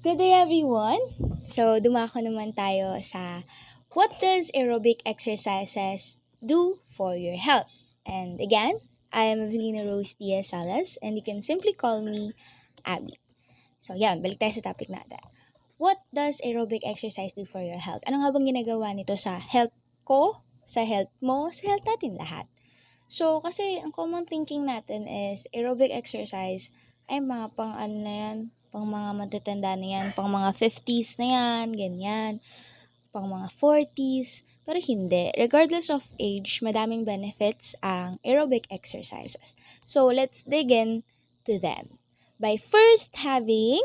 Good day everyone! So, dumako naman tayo sa what does aerobic exercises do for your health? And again, I am Evelina Rose Diaz Salas and you can simply call me Abby. So, yan, balik tayo sa topic natin. What does aerobic exercise do for your health? Ano nga bang ginagawa nito sa health ko, sa health mo, sa health natin lahat? So, kasi ang common thinking natin is aerobic exercise ay mga pang ano na yan, pang mga matatanda na yan, pang mga 50s na yan, ganyan, pang mga 40s. Pero hindi. Regardless of age, madaming benefits ang aerobic exercises. So, let's dig in to them. By first having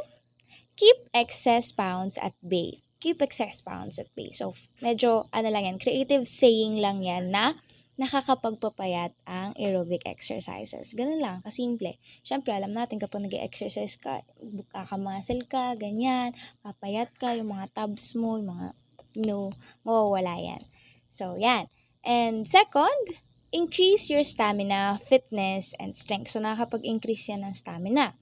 keep excess pounds at bay. Keep excess pounds at bay. So, medyo, ano lang yan, creative saying lang yan na nakakapagpapayat ang aerobic exercises. Ganun lang, kasimple. Siyempre, alam natin kapag nag-exercise ka, kakamuscle ka, ganyan, papayat ka, yung mga tabs mo, yung mga, mawawala yan. So, yan. And second, increase your stamina, fitness, and strength. So, nakakapag-increase yan ng stamina.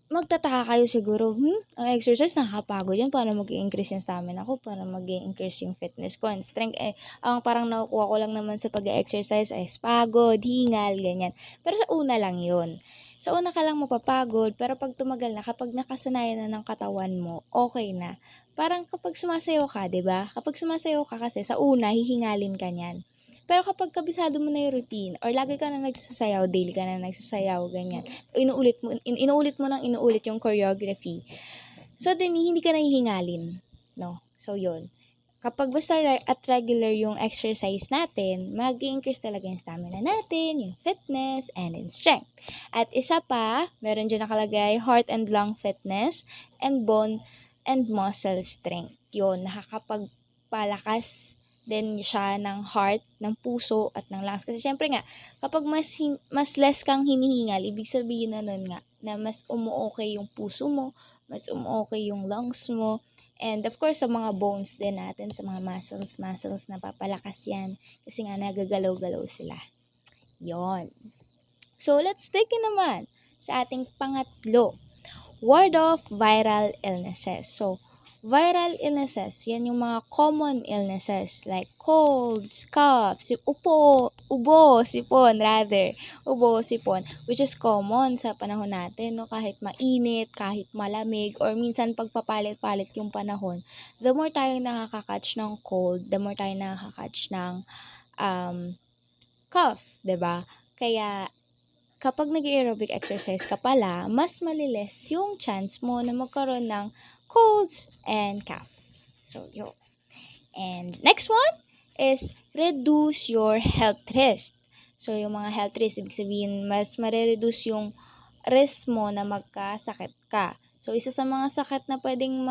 Magtataka kayo siguro, ang exercise nakakapagod yan, paano mag-i-increase yung stamina ko, paano mag-i-increase yung fitness ko, and strength, ang parang nakukuha ko lang naman sa pag-exercise ay pagod, hingal, ganyan. Pero sa una lang yun. Sa una ka lang mapapagod, pero pag tumagal na, kapag nakasanayan na ng katawan mo, okay na. Parang kapag sumasayaw ka, 'di ba? Kapag sumasayaw ka kasi sa una hihingalin ka niyan. Pero kapag kabisado mo na yung routine or lagi ka na nagsasayaw, daily ka na nagsasayaw, ganyan, inuulit yung choreography. So, then, hindi ka nahihingalin. No? So, yun. Kapag basta at regular yung exercise natin, mag-increase talaga yung stamina natin, yung fitness, and in strength. At isa pa, meron dyan nakalagay heart and lung fitness, and bone and muscle strength. Yun, nakakapagpalakas din siya ng heart, ng puso, at ng lungs. Kasi syempre nga, kapag mas less kang hinihingal, ibig sabihin na nun nga, na mas umuokay yung puso mo, mas umuokay yung lungs mo, and of course, sa mga bones din natin, sa mga muscles na papalakas yan. Kasi nga, nagagalaw-galaw sila. Yon. So, let's take it naman sa ating pangatlo. Ward off viral illnesses. So, viral illnesses, yan yung mga common illnesses like colds, coughs, ubo, sipon rather, ubo, sipon, which is common sa panahon natin, no? Kahit mainit, kahit malamig, or minsan pagpapalit-palit yung panahon, the more tayo nakaka-catch ng cold, the more tayo nakaka-catch ng cough, 'di ba? Kaya kapag nag-aerobic exercise ka pala, mas maliles yung chance mo na magkaroon ng colds and cough. So, yun. And next one is reduce your health risk. So, yung mga health risk, ibig sabihin, mas marereduce yung risk mo na magkasakit ka. So, isa sa mga sakit na pwedeng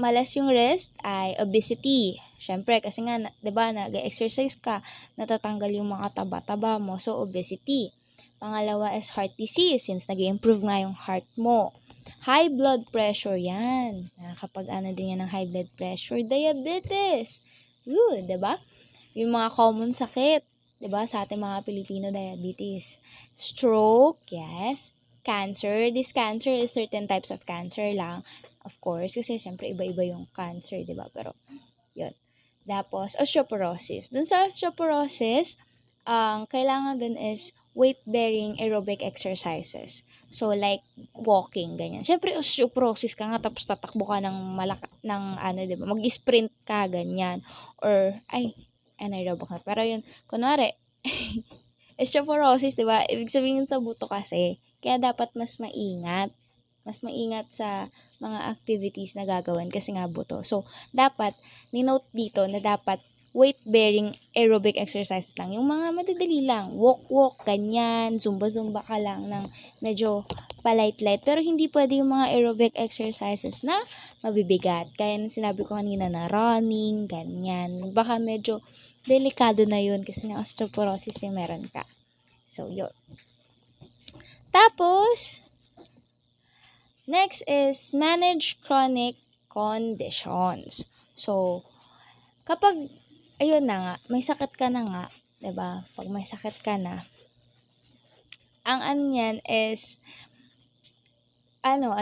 malas yung risk ay obesity. Syempre, kasi nga, 'di ba, nag-exercise ka, natatanggal yung mga taba-taba mo. So, obesity. Pangalawa is heart disease, since nag-improve nga yung heart mo. High blood pressure yan. Kapag ano din yan ng high blood pressure. Diabetes. Yun, 'di ba? Yung mga common sakit, 'di ba, sa ating mga Pilipino, diabetes. Stroke, yes. Cancer. This cancer is certain types of cancer lang. Of course, kasi syempre iba-iba yung cancer, 'di ba? Pero yun. Tapos, osteoporosis. Dun sa osteoporosis, ang kailangan dun is weight-bearing aerobic exercises. So, like, walking, ganyan. Siyempre, osteoporosis ka nga, tapos tatakbo ka ng ano, diba? Mag-sprint ka, ganyan. Or, anaerobic na. Pero yun, kunwari, osteoporosis, diba? Ibig sabihin sa buto kasi. Kaya dapat mas maingat. Mas maingat sa mga activities na gagawin kasi nga buto. So, dapat, ni-note dito na dapat weight-bearing aerobic exercises lang. Yung mga madadali lang, walk-walk, ganyan, zumba-zumba ka lang ng medyo palight-light. Pero hindi pwede yung mga aerobic exercises na mabibigat. Kaya nung sinabi ko kanina na running, ganyan. Baka medyo delikado na yun kasi nga osteoporosis yung meron ka. So, yun. Tapos, next is manage chronic conditions. So, kapag, ayun na nga, may sakit ka na nga, 'di ba? Pag may sakit ka na, ang ano niyan is, ano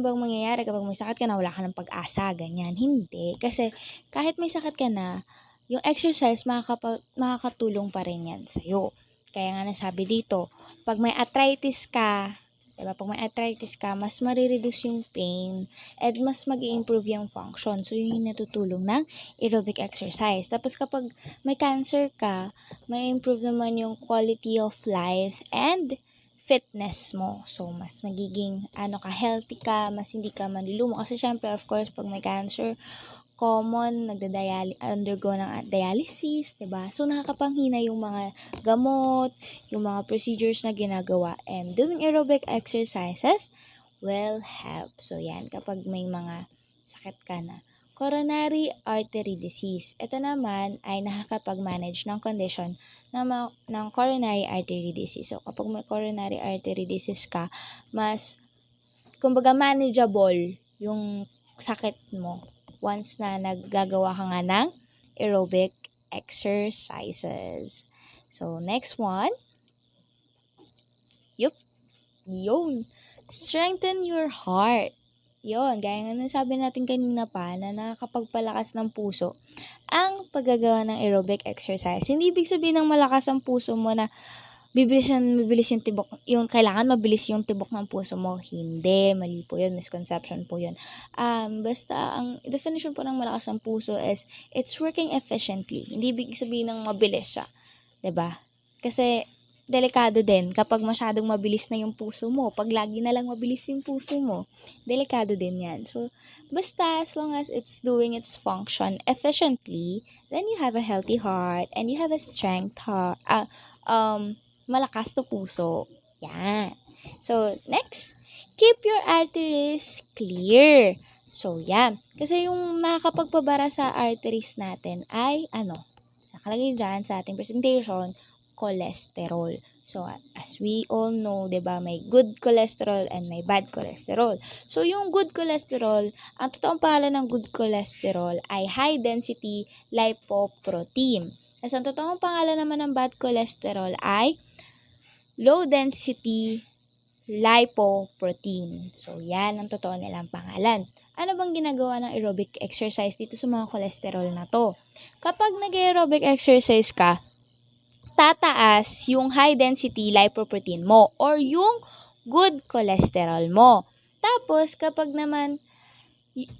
bang mangyayari kapag may sakit ka na, wala ka ng pag-asa, ganyan. Hindi, kasi kahit may sakit ka na, yung exercise makakatulong pa rin yan sa'yo. Kaya nga nasabi dito, 'pag may arthritis ka, 'di ba, 'pag may arthritis ka, mas mare-reduce yung pain and mas mag-i-improve yung function. So, yun yung natutulong ng aerobic exercise. Tapos kapag may cancer ka, may improve naman yung quality of life and fitness mo. So, mas magiging healthy ka, mas hindi ka manlulumo. Kasi syempre, of course, pag may cancer, common, undergo ng dialysis, 'di ba? So, nakakapanghina yung mga gamot, yung mga procedures na ginagawa. And doing aerobic exercises will help. So, yan, kapag may mga sakit ka na. Coronary artery disease. Ito naman ay nakakapag-manage ng condition ng coronary artery disease. So, kapag may coronary artery disease ka, mas, kumbaga, manageable yung sakit mo once na naggagawa ka nga ng aerobic exercises. So, next one. Yun. Strengthen your heart. Yun, gaya nga nasabi natin kanina pa na nakakapagpalakas ng puso ang paggagawa ng aerobic exercise. Hindi ibig sabihin ng malakas ang puso mo na mabilis yung tibok, yung kailangan mabilis yung tibok ng puso mo. Hindi, mali po yun, misconception po yun. Basta ang definition po ng malakas ang puso is it's working efficiently. Hindi ibig sabihin ng mabilis siya, 'di ba? Kasi delikado din kapag masyadong mabilis na yung puso mo. Pag lagi na lang mabilis yung puso mo, delikado din yan. So, basta as long as it's doing its function efficiently, then you have a healthy heart and you have a malakas na puso. Yan. So, next, keep your arteries clear. So, yan. Kasi yung nakakapagpabara sa arteries natin ay, nakalagay dyan sa ating presentation, cholesterol. So, as we all know, 'di ba, may good cholesterol and may bad cholesterol. So, yung good cholesterol, ang totoong pangalan ng good cholesterol ay high density lipoprotein. At ang totoong pangalan naman ng bad cholesterol ay low density lipoprotein. So, yan ang totoo nilang pangalan. Ano bang ginagawa ng aerobic exercise dito sa mga cholesterol na to? Kapag nag-aerobic exercise ka, tataas yung high density lipoprotein mo or yung good cholesterol mo. Tapos, kapag naman,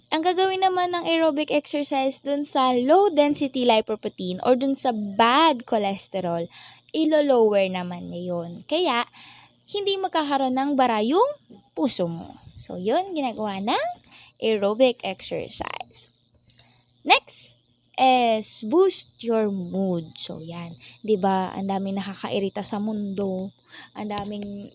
ang gagawin naman ng aerobic exercise dun sa low density lipoprotein or dun sa bad cholesterol, ilo-lower naman niya yun. Kaya, hindi magkakaroon ng bara yung puso mo. So, yun, ginagawa ng aerobic exercise. Next is boost your mood. So, yan. 'Di ba? Ang daming nakakairita sa mundo. Ang daming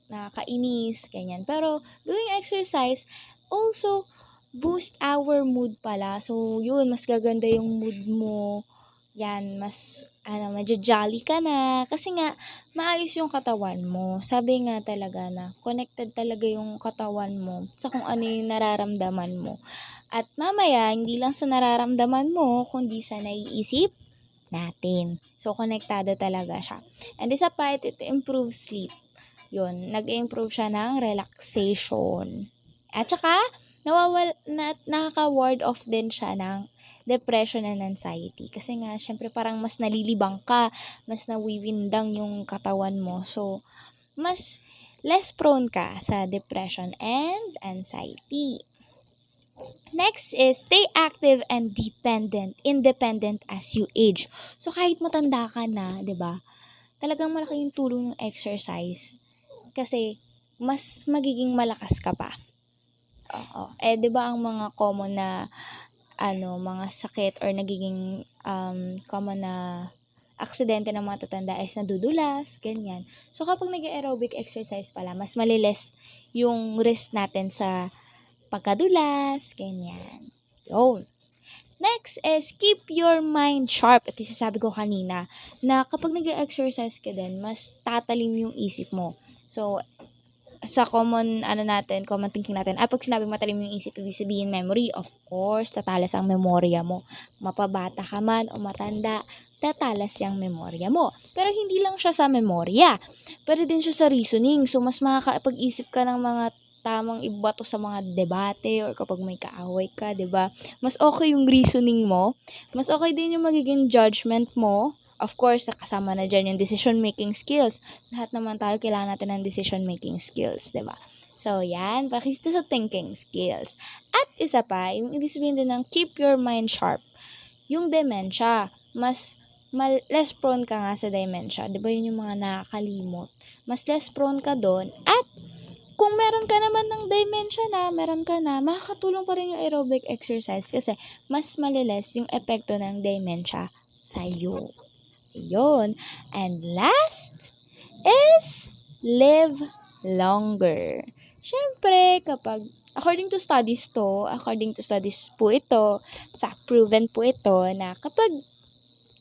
nakakainis, ganyan. Pero doing exercise also boost our mood pala. So, yun, mas gaganda yung mood mo. Yan, mas medyo jolly ka na kasi nga maayos yung katawan mo. Sabi nga talaga na connected talaga yung katawan mo sa kung ano yung nararamdaman mo. At mamaya, hindi lang sa nararamdaman mo, kundi sa naiisip natin. So, konektado talaga siya. And isa pa, it improves sleep. Yun, nag-improve siya ng relaxation. At saka, nakaka-ward off din siya ng depression and anxiety. Kasi nga, syempre parang mas nalilibang ka, mas nawiwindang yung katawan mo. So, mas less prone ka sa depression and anxiety. Next is stay active and independent as you age. So, kahit matanda ka na, 'di ba? Talagang malaki yung tulong ng exercise kasi mas magiging malakas ka pa. Oo. 'Di ba ang mga common na mga sakit or nagiging common na aksidente ng mga tatanda is nadudulas, ganyan. So, kapag nag-aerobic exercise pala, mas maliles yung risk natin sa pagkadulas, ganyan. Yun. Next is keep your mind sharp. Ito sasabi ko kanina na kapag nag-exercise ka din, mas tatalim yung isip mo. So, sa common thinking natin, pag sinabi matalim yung isip, ibig sabihin memory, of course, tatalas ang memorya mo. Mapabata ka man o matanda, tatalas yung memorya mo. Pero hindi lang siya sa memorya, pero din siya sa reasoning. So, mas makakapag-isip ka ng mga tamang ibato sa mga debate or kapag may kaaway ka, 'di ba? Mas okay yung reasoning mo, mas okay din yung magiging judgment mo. Of course, kasama na diyan yung decision making skills. Lahat naman tayo kailangan natin ng decision making skills, 'di ba? So, yan, pakita sa thinking skills. At isa pa, yung ibig sabihin din ng keep your mind sharp. Yung dementia, less prone ka nga sa dementia. 'Di ba yun yung mga nakakalimot? Mas less prone ka doon. At kung meron ka naman ng dementia na, makakatulong pa rin yung aerobic exercise kasi mas maliles yung epekto ng dementia sa'yo. Yun. And last is live longer. Siyempre, according to studies po ito, fact proven po ito na kapag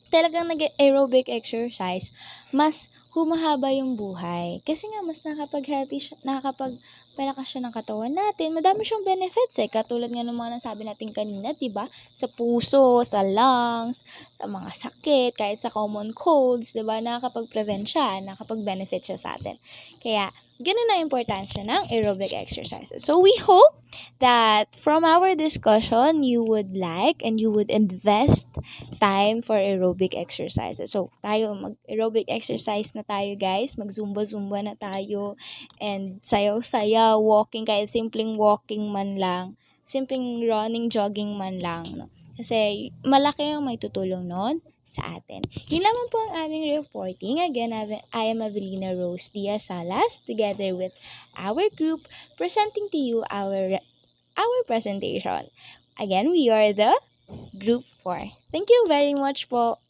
talagang nag-aerobic exercise, mas humahaba yung buhay. Kasi nga, mas nakapag-healthy siya, nakakapagpalakas siya ng katawan natin. Madami siyang benefits eh. Katulad nga ng mga nasabi natin kanina, diba? Sa puso, sa lungs, sa mga sakit, kahit sa common colds, diba? Nakakapag-prevent siya, nakakapag-benefit siya sa atin. Kaya, ganun na importansya ng aerobic exercises. So, we hope that from our discussion, you would like and you would invest time for aerobic exercises. So, tayo mag-aerobic exercise na tayo guys. Mag-zumba-zumba na tayo. And sayaw-sayaw, walking, kahit simpleng walking man lang. Simpleng running, jogging man lang. No? Kasi malaki ang may tutulong nun sa atin. Yun lamang po ang aming reporting. Again, I am Avelina Rose Diaz Salas together with our group presenting to you our presentation. Again, we are the Group 4. Thank you very much po.